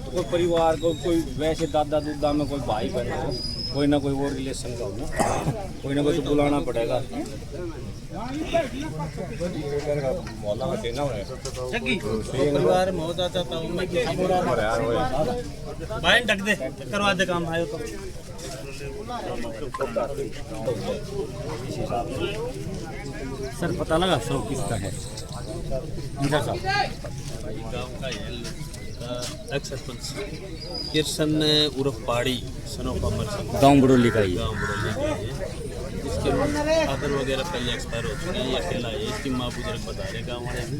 कोई परिवार को कोई वैसे दादा दूदा में कोई भाई बहन हो, कोई ना कोई और रिलेशन का हो ना, कोई ना कोई तो बुलाना पड़ेगा। परिवार में होता चाहता हूँ मैं कि भाई ढक दे करवा दे काम आयो तो। सर पता लगा सौ किसका है? गांव का एक्स सरपंच किरसन उर्फ पहाड़ी सनोफा मर्चेंट गाँव बड़ोली का ही है। गाँव बड़ौली का है। इसके फादर वगैरह पहले एक्सपायर हो चुके हैं, ये अकेला है। इसकी माँ बुजुर्ग बता रहे गाँव वाले भी,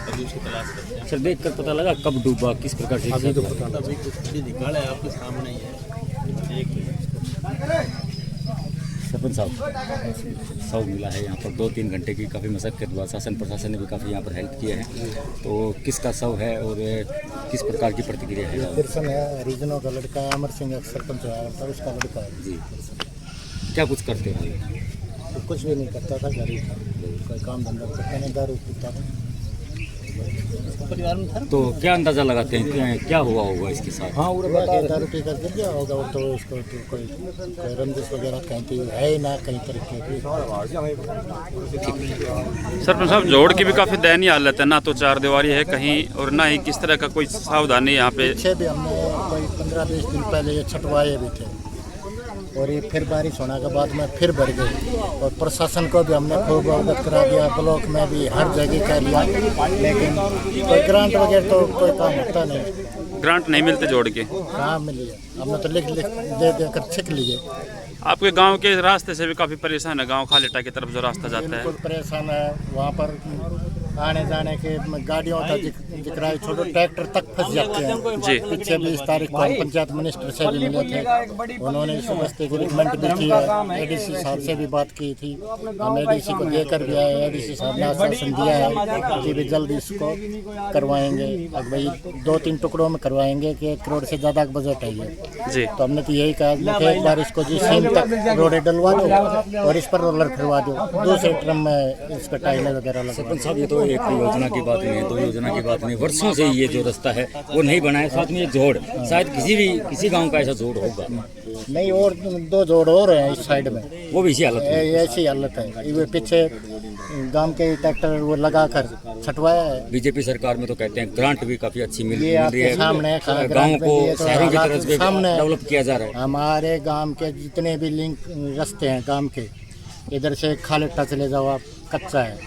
अभी उसकी तलाश करते हैं। सर देख कर पता लगा कब डूबा, किस प्रकार से? अभी तो पता अभी कुछ भी निकाला है आपके सामने ही है, देख लीजिए। सरपंच साहब शव मिला है यहाँ पर 2-3 घंटे की काफ़ी मशक्कत हुआ, शासन प्रशासन ने भी काफ़ी यहाँ पर हेल्प किया है, तो किसका शव है और किस प्रकार की प्रतिक्रिया है? किरसन है, हरिजनों का लड़का है, अमर सिंह सरपंच है, तब उसका लड़का है जी। क्या कुछ करते हो? तो कुछ भी नहीं करता था, गरीब था, कोई काम धंधा करता नहीं, दारू पीता था, परिवार में था। तो क्या अंदाज़ा लगाते हैं क्या हुआ होगा इसके साथ? हाँ वो बता दारू पी कर गिर गया होगा, तो इसको तो कोई रंजिश वगैरह कहती है ही ना, कहीं तरीके की। सरपंच साहब जोड़ की भी काफ़ी दयनीय हालत है, ना तो चार दीवारी है कहीं और ना ही किस तरह का कोई सावधानी यहाँ पे। पीछे भी हमने कोई 15-20 दिन पहले ये छटवाए भी थे, और ये फिर बारिश होने के बाद में फिर भर गई, और प्रशासन को भी हमने खूब अवगत करा दिया, ब्लॉक में भी हर जगह कर लिया, लेकिन कोई ग्रांट वगैरह तो कोई काम होता नहीं। ग्रांट नहीं मिलते जोड़ के? कहाँ मिली है, हमने तो लिख दे देकर छिक लिए। आपके गांव के रास्ते से भी काफ़ी परेशान है, गांव खालेटा की तरफ जो रास्ता जाता है। बिल्कुल परेशान है, वहाँ पर आने जाने के गाड़ियों का जिक्र छोड़ो, ट्रैक्टर तक फंस जाते हैं जी। पीछे 20 तारीख को पंचायत मिनिस्टर से भी मिले थे, उन्होंने इस वास्ते एग्रीमेंट भी किया है, एडीसी साहब से भी बात की थी, हम एडीसी को देकर भी आए, एडीसी साहब ने आश्वासन दिया है कि भी जल्दी इसको करवाएंगे, अब भाई 2-3 टुकड़ों में करवाएंगे कि 1 करोड़ से ज़्यादा का बजट है ये जी। तो हमने तो यही कहा कि एक बार इसको जी सीम तक रोडे डलवा दो और इस पर रोलर फिरवा दो, दूसरे ट्रम में इस पर टाइलें वगैरह लगा। सरपंच साहब ये तो एक योजना की बात नहीं है, 2 योजना की बात नहीं, वर्षों से ये जो रास्ता है वो नहीं बना है, साथ में ये जोड़ शायद किसी गांव का ऐसा जोड़ होगा नहीं, और 2 जोड़ और हैं इस साइड में, वो भी इसी हालत में। ऐसी हालत है। ये पीछे गांव के ट्रैक्टर वो लगा कर छटवाया है। बीजेपी सरकार में तो कहते हैं ग्रांट भी काफ़ी अच्छी मिल ये रही है, सामने गाँव को शहरों की तरफ से सामने डेवलप किया जा रहा है। हमारे गांव के जितने भी लिंक रास्ते हैं गांव के, इधर से खालेटा चले जाओ आप कच्चा है,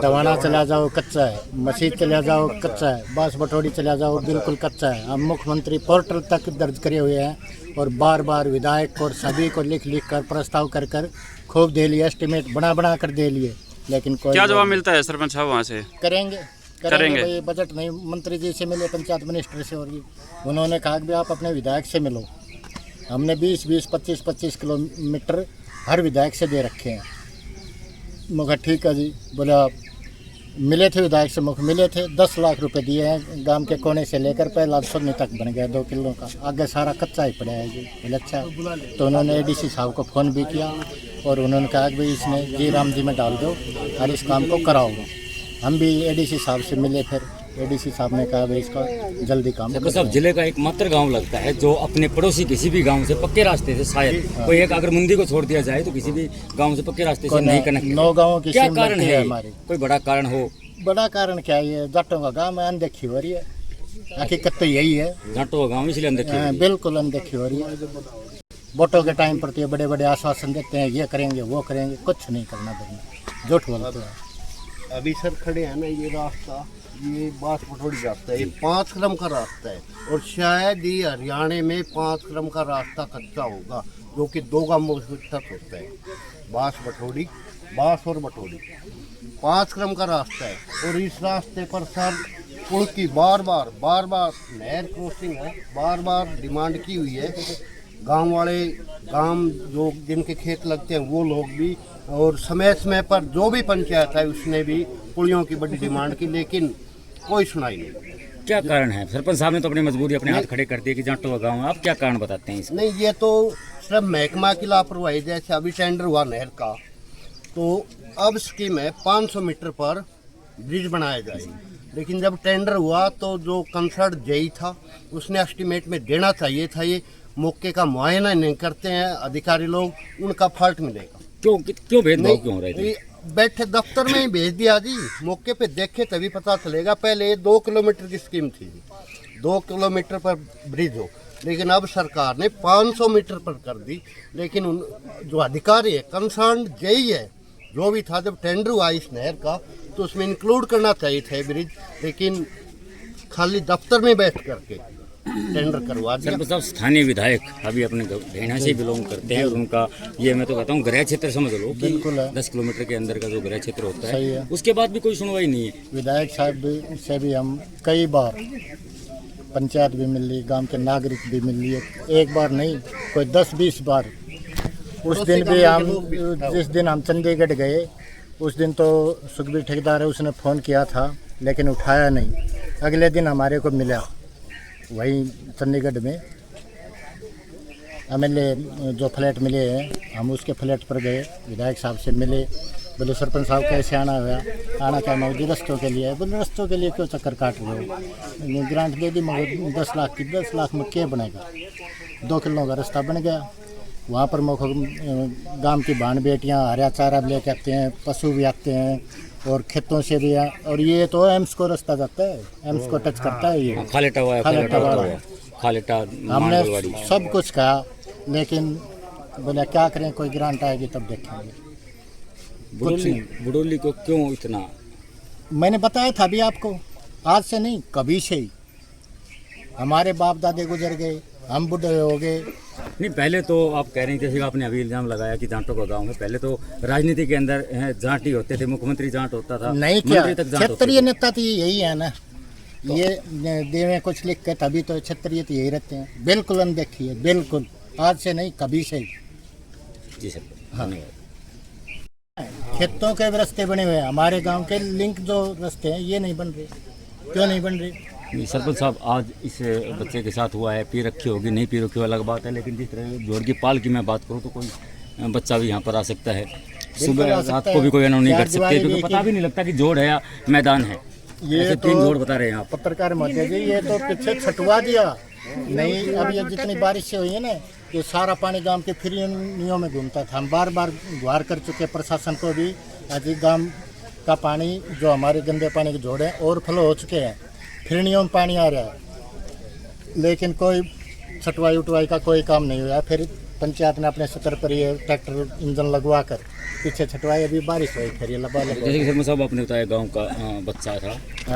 दवाना चला जाओ कच्चा है, मसीद चला जाओ कच्चा है, बांस बटोड़ी चला जाओ बिल्कुल कच्चा है। हम मुख्यमंत्री पोर्टल तक दर्ज करे हुए हैं और बार बार विधायक और सभी को लिख कर प्रस्ताव कर खूब दे लिए, एस्टिमेट बना कर दे लिए, लेकिन कोई क्या जवाब मिलता है सरपंच साहब वहाँ से? करेंगे भाई, बजट नहीं, मंत्री जी से मिले, पंचायत मिनिस्टर से, और उन्होंने कहा कि आप अपने विधायक से मिलो। हमने 20-20, 25-25 किलोमीटर हर विधायक से दे रखे हैं। मुझे ठीक है जी, बोला मिले थे विधायक से, मुख मिले थे, 10 लाख रुपए दिए हैं, गांव के कोने से लेकर पहला सोने तक बन गया 2 किलो का, आगे सारा कच्चा ही पड़ा है जी। बोले अच्छा, तो उन्होंने एडीसी साहब को फ़ोन भी किया और उन्होंने कहा कि भाई इसने जी राम जी में डाल दो और इस काम को कराओ। हम भी एडीसी साहब से मिले, फिर एडीसी साहब ने कहा भाई इसका जल्दी काम करो। साहब जिले का एक मात्र गांव लगता है जो अपने पड़ोसी किसी भी गांव से पक्के रास्ते से शायद कोई एक अगर मुंदी को छोड़ दिया जाए तो किसी भी गांव से पक्के रास्ते से नहीं कनेक्ट। 9 गाँव की क्या कारण है हमारी? कोई बड़ा कारण हो? बड़ा कारण क्या है, ये जाटों का गाँव है, अनदेखी हो रही है, हकीकत तो यही है, जाटों का गाँव इसलिए अनदेखी, बिल्कुल अनदेखी हो रही है। वोटों के टाइम पर तो ये बड़े बड़े आश्वासन देते हैं, ये करेंगे वो करेंगे, कुछ नहीं करना देना, झूठ बोलते हैं। अभी सर खड़े हैं ना, ये रास्ता, ये बांस बटोड़ी रास्ता है, ये 5 किलोमीटर का रास्ता है, और शायद ये हरियाणा में 5 किलोमीटर का रास्ता कच्चा होगा, जो कि 2 गांवों से तक होता है, बांस और बटोड़ी 5 किलोमीटर का रास्ता है। और इस रास्ते पर सर पुल की बार बार नहर क्रॉसिंग है, बार डिमांड की हुई है। गांव वाले जो जिनके खेत लगते हैं वो लोग भी, और समय पर जो भी पंचायत है उसने भी पुलियों की बड़ी डिमांड की, लेकिन कोई सुनाई नहीं। क्या कारण है? सरपंच साहब ने तो अपनी मजबूरी अपने हाथ खड़े कर दिए कि जाटों का गाँव है, आप क्या कारण बताते हैं इसमें? नहीं, ये तो सिर्फ महकमा की लापरवाही। जैसे अभी टेंडर हुआ नहर का, तो अब स्कीम है 500 मीटर पर ब्रिज बनाया जाएगा। लेकिन जब टेंडर हुआ तो जो कंसर्ट जेई था उसने एस्टीमेट में देना चाहिए था, ये मौके का मुआयना नहीं करते हैं अधिकारी लोग, उनका फॉल्ट मिलेगा। क्यों भेदभाव क्यों हो रहे थे? बैठे दफ्तर में ही भेज दिया जी, मौके पे देखे तभी पता चलेगा। पहले 2 किलोमीटर की स्कीम थी, 2 किलोमीटर पर ब्रिज हो, लेकिन अब सरकार ने 500 मीटर पर कर दी। लेकिन उन जो अधिकारी है कंसर्न जेई है जो भी था, जब टेंडर हुआ इस नहर का तो उसमें इंक्लूड करना चाहिए था ब्रिज, लेकिन खाली दफ्तर में बैठ करके टेंडर करवा दिया। सर साहब स्थानीय विधायक अभी अपने ढेणा से बिलोंग करते हैं और उनका ये मैं तो कहता हूँ गृह क्षेत्र समझ लो कि 10 किलोमीटर के अंदर का जो गृह क्षेत्र होता है, उसके बाद भी कोई सुनवाई नहीं है। विधायक साहब से भी हम कई बार पंचायत भी मिल ली, गांव के नागरिक भी मिल लिए, एक बार नहीं कोई 10-20 बार। उस दिन भी हम जिस दिन हम चंडीगढ़ गए उस दिन तो सुखबीर ठेकेदार है उसने फ़ोन किया था लेकिन उठाया नहीं। अगले दिन हमारे को मिला वहीं चंडीगढ़ में MLA जो फ्लैट मिले हैं, हम उसके फ्लैट पर गए, विधायक साहब से मिले, बोले सरपंच साहब कैसे आना हुआ? आना क्या मगर रस्तों के लिए? बोले रस्तों के लिए क्यों चक्कर काट रहे हो? ग्रांट दे दी मगर 10 लाख की, 10 लाख में क्या बनेगा? 2 किलो का रास्ता बन गया। वहाँ पर गांव की बहन बेटियाँ हरा चारा भी लेके आते हैं, पशु भी आते हैं और खेतों से भी और ये तो एम्स को रास्ता जाता है, एम्स को टच करता है ये खालेटा। हमने सब कुछ कहा लेकिन बोला क्या करें, कोई ग्रांट आएगी तब देखेंगे। बुडोली को क्यों इतना? मैंने बताया था अभी आपको, आज से नहीं कभी से ही। हमारे बाप दादे गुजर गए, हम बुढ़े हो गए। नहीं पहले तो आप कह रही थे, आपने अभी इल्जाम लगाया कि जाटों का गांव है, पहले तो राजनीति के अंदर जाट ही होते थे, मुख्यमंत्री जाट होता था, नहीं क्या क्षेत्रीय नेता तो यही है ना, ये देवे कुछ लिख के तभी तो क्षेत्रीय तो यही रहते हैं। बिल्कुल अनदेखी है, बिल्कुल आज से नहीं कभी से ही। जी सर हाँ। खेतों के रास्ते बने हुए हैं, हमारे गांव के लिंक जो रास्ते हैं ये नहीं बन रहे। क्यों नहीं बन रहे? सरपंच साहब आज इस बच्चे के साथ हुआ है, पी रखी होगी नहीं पी रखी अलग बात है, लेकिन जिस तरह जोड़ की पाल की मैं बात करूँ तो कोई बच्चा भी यहाँ पर आ सकता है, सुबह रात को भी कोई अनाउंस नहीं कर सकते क्योंकि पता भी नहीं लगता कि जोड़ है या मैदान है। ये तो 3 जोड़ बता रहे हैं आप। पत्रकार महोदय जी ये तो पीछे छटवा दिया नहीं। अब ये जितनी बारिश से हुई है ना, ये सारा पानी गांव के फिरनियों में घूमता था। हम बार बार गुहार कर चुके प्रशासन को भी, आज गांव का पानी जो हमारे गंदे पानी के जोड़ हैं ओवरफ्लो हो चुके हैं, फिरनियों में पानी आ रहा है, लेकिन कोई छटवाई उठवाई का कोई काम नहीं हुआ। फिर पंचायत ने अपने स्तर पर ये ट्रैक्टर इंजन लगवा कर पीछे छटवाई, अभी बारिश हुई फिर ये लबा लगा। जैसे कि शर्मा साहब आपने बताया गांव का बच्चा था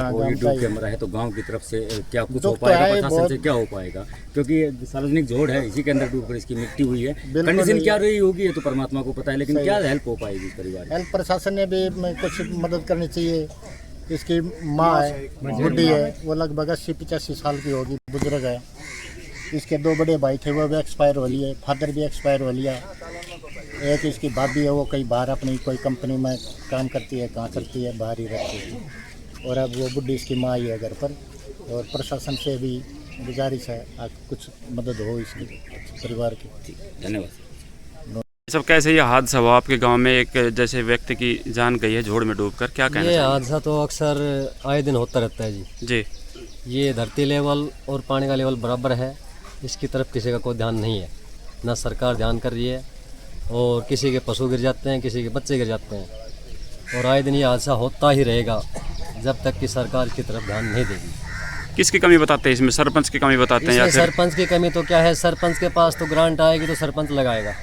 और ये डूब के मरा है, तो गांव की तरफ से क्या कुछ हो पाएगा, प्रशासन से क्या हो पाएगा? क्योंकि सार्वजनिक जोड़ है, इसी के अंदर डूबकर इसकी मृत्यु हुई है, कंडीशन क्या रही होगी ये तो परमात्मा को पता है, लेकिन क्या हेल्प हो पाएगी परिवार? हेल्प प्रशासन ने भी कुछ मदद करनी चाहिए। इसकी माँ है, बुढ़ी है, वो लगभग 80-85 साल की होगी, बुजुर्ग है। इसके 2 बड़े भाई थे वो भी एक्सपायर हो लिए, फादर भी एक्सपायर हो लिया। एक इसकी भाभी है, वो कहीं बाहर अपनी कोई कंपनी में काम करती है, कहाँ चलती है, बाहर ही रहती है। और अब वो बुढ़ी इसकी माँ ही है घर पर। और प्रशासन से भी गुजारिश है कुछ मदद हो इसकी परिवार की। धन्यवाद। सब कैसे ये हादसा हुआ आपके गांव में? एक जैसे व्यक्ति की जान गई है जोड़ में डूबकर, क्या कहना ये चाहिए? हादसा तो अक्सर आए दिन होता रहता है जी। ये धरती लेवल और पानी का लेवल बराबर है, इसकी तरफ किसी का कोई ध्यान नहीं है, ना सरकार ध्यान कर रही है, और किसी के पशु गिर जाते हैं, किसी के बच्चे गिर जाते हैं, और आए दिन ये हादसा होता ही रहेगा जब तक कि सरकार की तरफ ध्यान नहीं देगी। किसकी कमी बताते हैं इसमें? सरपंच की कमी बताते हैं या फिर? सरपंच की कमी तो क्या है, सरपंच के पास तो ग्रांट आएगी तो सरपंच लगाएगा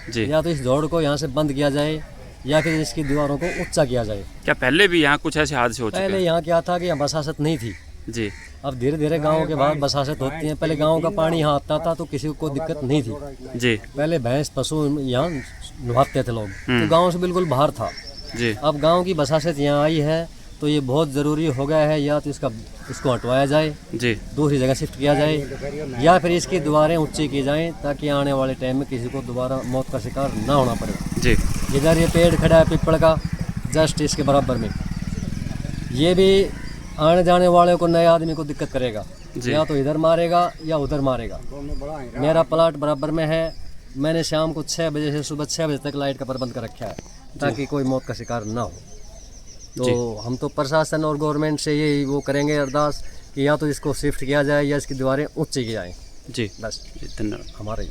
जी। या तो इस जोड़ को यहाँ से बंद किया जाए या फिर इसकी दीवारों को ऊंचा किया जाए। क्या पहले भी यहाँ कुछ ऐसे हादसे हो चुके पहले हैं? यहाँ क्या था कि यहाँ बसासत नहीं थी जी। अब धीरे धीरे गाँव के बाद बसासत होती है। पहले गाँव का पानी यहाँ आता था तो किसी को कोई दिक्कत नहीं थी जी। पहले भैंस पशु यहाँ नहाते थे लोग, तो गाँव से बिल्कुल बाहर था जी। अब गाँव की बसासत यहाँ आई है तो ये बहुत ज़रूरी हो गया है, या तो इसको हटवाया जाए जी, दूसरी जगह शिफ्ट किया जाए, या फिर इसकी दीवारें ऊंची की जाएं ताकि आने वाले टाइम में किसी को दोबारा मौत का शिकार ना होना पड़े जी। इधर ये पेड़ खड़ा है पीपल का जस्ट इसके बराबर में, ये भी आने जाने वाले को नए आदमी को दिक्कत करेगा, या तो इधर मारेगा या उधर मारेगा। मेरा प्लाट बराबर में है, मैंने शाम को 6 बजे से सुबह 6 बजे तक लाइट का प्रबंध कर रखा है ताकि कोई मौत का शिकार ना हो। तो हम तो प्रशासन और गवर्नमेंट से यही वो करेंगे अरदास कि या तो इसको शिफ्ट किया जाए या इसकी दीवारें ऊंची की जाएँ। जी बस जी, धन्यवाद। हमारा ही